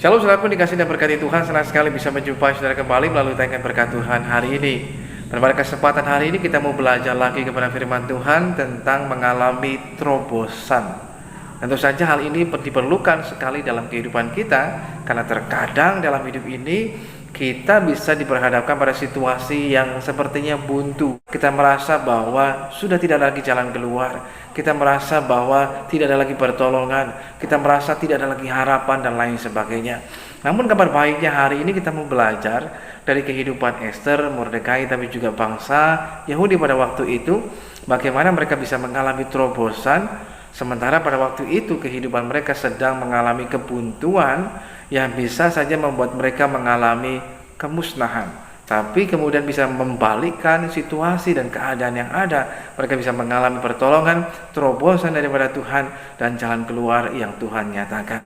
Shalom saudaraku, dikasih dan berkati Tuhan. Senang sekali bisa menjumpai saudara kembali melalui tayangan berkat Tuhan hari ini. Dan pada kesempatan hari ini kita mau belajar lagi kepada firman Tuhan tentang mengalami terobosan. Tentu saja hal ini diperlukan sekali dalam kehidupan kita, karena terkadang dalam hidup ini kita bisa diperhadapkan pada situasi yang sepertinya buntu. Kita merasa bahwa sudah tidak lagi jalan keluar. Kita merasa bahwa tidak ada lagi pertolongan. Kita merasa tidak ada lagi harapan dan lain sebagainya. Namun kabar baiknya hari ini kita mau belajar dari kehidupan Ester, Mordekai, tapi juga bangsa Yahudi pada waktu itu, bagaimana mereka bisa mengalami terobosan, sementara pada waktu itu kehidupan mereka sedang mengalami kebuntuan yang bisa saja membuat mereka mengalami kemusnahan. Tapi kemudian bisa membalikkan situasi dan keadaan yang ada. Mereka bisa mengalami pertolongan, terobosan daripada Tuhan, dan jalan keluar yang Tuhan nyatakan.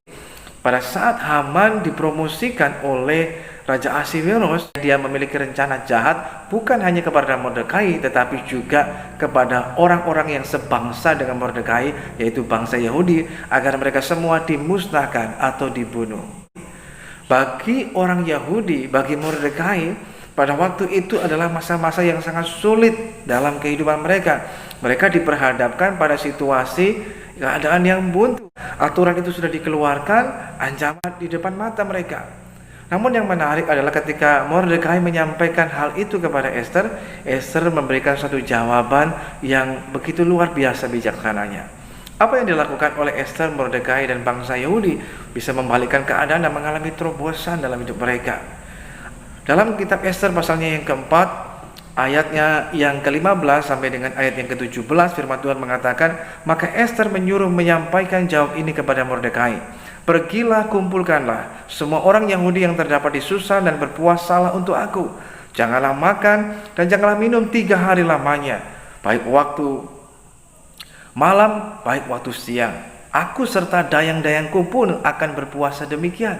Pada saat Haman dipromosikan oleh Raja Ahasveros, dia memiliki rencana jahat bukan hanya kepada Mordekai, tetapi juga kepada orang-orang yang sebangsa dengan Mordekai, yaitu bangsa Yahudi, agar mereka semua dimusnahkan atau dibunuh. Bagi orang Yahudi, bagi Mordekai, pada waktu itu adalah masa-masa yang sangat sulit dalam kehidupan mereka. Mereka diperhadapkan pada situasi keadaan yang buntu. Aturan itu sudah dikeluarkan, ancaman di depan mata mereka. Namun yang menarik adalah ketika Mordekai menyampaikan hal itu kepada Ester, Ester memberikan satu jawaban yang begitu luar biasa bijaksananya. Apa yang dilakukan oleh Ester, Mordekai, dan bangsa Yahudi bisa membalikkan keadaan dan mengalami terobosan dalam hidup mereka. Dalam kitab Ester pasalnya yang keempat, ayatnya yang ke-15 sampai dengan ayat yang ke-17, firman Tuhan mengatakan, maka Ester menyuruh menyampaikan jawab ini kepada Mordekai. Pergilah, kumpulkanlah semua orang Yahudi yang terdapat di Susa dan berpuasalah untuk aku. Janganlah makan dan janganlah minum 3 hari lamanya, baik waktu malam, baik waktu siang. Aku serta dayang-dayangku pun akan berpuasa demikian.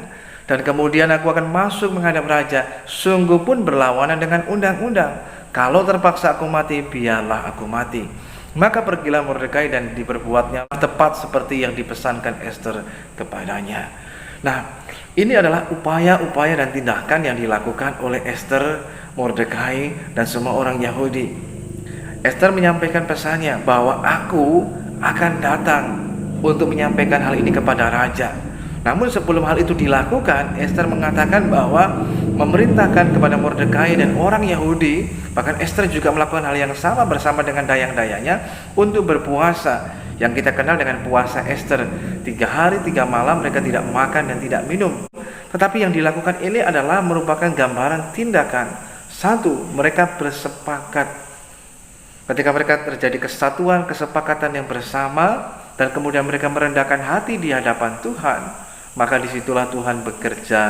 Dan kemudian aku akan masuk menghadap raja, sungguh pun berlawanan dengan undang-undang. Kalau terpaksa aku mati, biarlah aku mati. Maka pergilah Mordekai dan diperbuatnya tepat seperti yang dipesankan Ester kepadanya. Nah, ini adalah upaya-upaya dan tindakan yang dilakukan oleh Ester, Mordekai, dan semua orang Yahudi. Ester menyampaikan pesannya bahwa aku akan datang untuk menyampaikan hal ini kepada raja. Namun sebelum hal itu dilakukan, Ester mengatakan bahwa memerintahkan kepada Mordekai dan orang Yahudi, bahkan Ester juga melakukan hal yang sama bersama dengan dayang-dayangnya untuk berpuasa, yang kita kenal dengan puasa Ester. 3 hari 3 malam mereka tidak makan dan tidak minum. Tetapi yang dilakukan ini adalah merupakan gambaran tindakan. 1, mereka bersepakat. Ketika mereka terjadi kesatuan, kesepakatan yang bersama, dan kemudian mereka merendahkan hati di hadapan Tuhan, maka disitulah Tuhan bekerja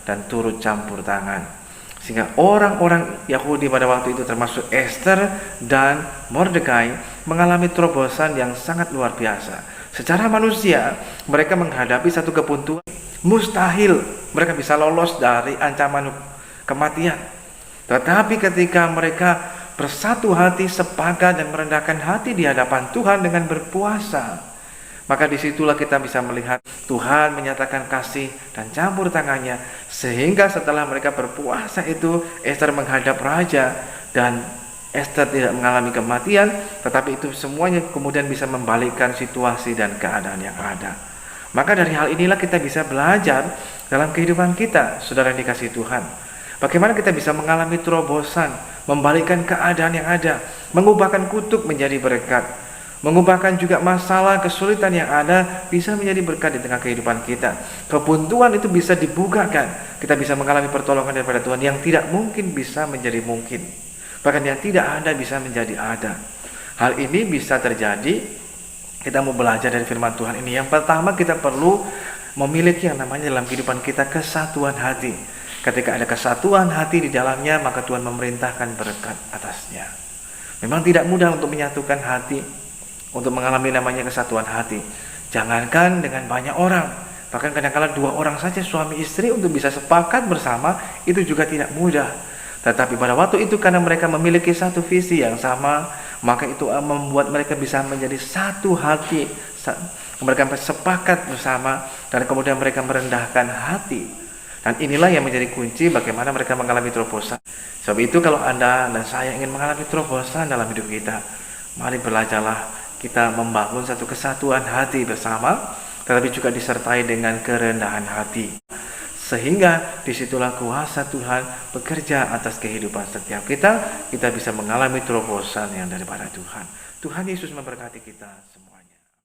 dan turut campur tangan. Sehingga orang-orang Yahudi pada waktu itu, termasuk Ester dan Mordekai, mengalami terobosan yang sangat luar biasa. Secara manusia, mereka menghadapi satu kebuntuan mustahil mereka bisa lolos dari ancaman kematian. Tetapi ketika mereka bersatu hati, sepakat dan merendahkan hati di hadapan Tuhan dengan berpuasa, maka disitulah kita bisa melihat Tuhan menyatakan kasih dan campur tangannya. Sehingga setelah mereka berpuasa itu, Ester menghadap raja dan Ester tidak mengalami kematian, tetapi itu semuanya kemudian bisa membalikkan situasi dan keadaan yang ada. Maka dari hal inilah kita bisa belajar dalam kehidupan kita, saudara yang dikasihi Tuhan. Bagaimana kita bisa mengalami terobosan, membalikkan keadaan yang ada, mengubahkan kutuk menjadi berkat, mengubahkan juga masalah, kesulitan yang ada bisa menjadi berkat di tengah kehidupan kita. Kebuntuan itu bisa dibukakan. Kita bisa mengalami pertolongan daripada Tuhan yang tidak mungkin bisa menjadi mungkin. Bahkan yang tidak ada bisa menjadi ada. Hal ini bisa terjadi, kita mau belajar dari firman Tuhan ini. Yang pertama, kita perlu memiliki yang namanya dalam kehidupan kita kesatuan hati. Ketika ada kesatuan hati di dalamnya, maka Tuhan memerintahkan berkat atasnya. Memang tidak mudah untuk menyatukan hati, untuk mengalami namanya kesatuan hati. Jangankan dengan banyak orang, bahkan kadang-kadang 2 orang saja suami istri untuk bisa sepakat bersama, itu juga tidak mudah. Tetapi pada waktu itu karena mereka memiliki satu visi yang sama, maka itu membuat mereka bisa menjadi satu hati, mereka sepakat bersama, dan kemudian mereka merendahkan hati. Dan inilah yang menjadi kunci bagaimana mereka mengalami terobosan. Sebab itu kalau Anda dan saya ingin mengalami terobosan dalam hidup kita, mari belajarlah kita membangun satu kesatuan hati bersama, tetapi juga disertai dengan kerendahan hati. Sehingga disitulah kuasa Tuhan bekerja atas kehidupan setiap kita bisa mengalami terobosan yang daripada Tuhan. Tuhan Yesus memberkati kita.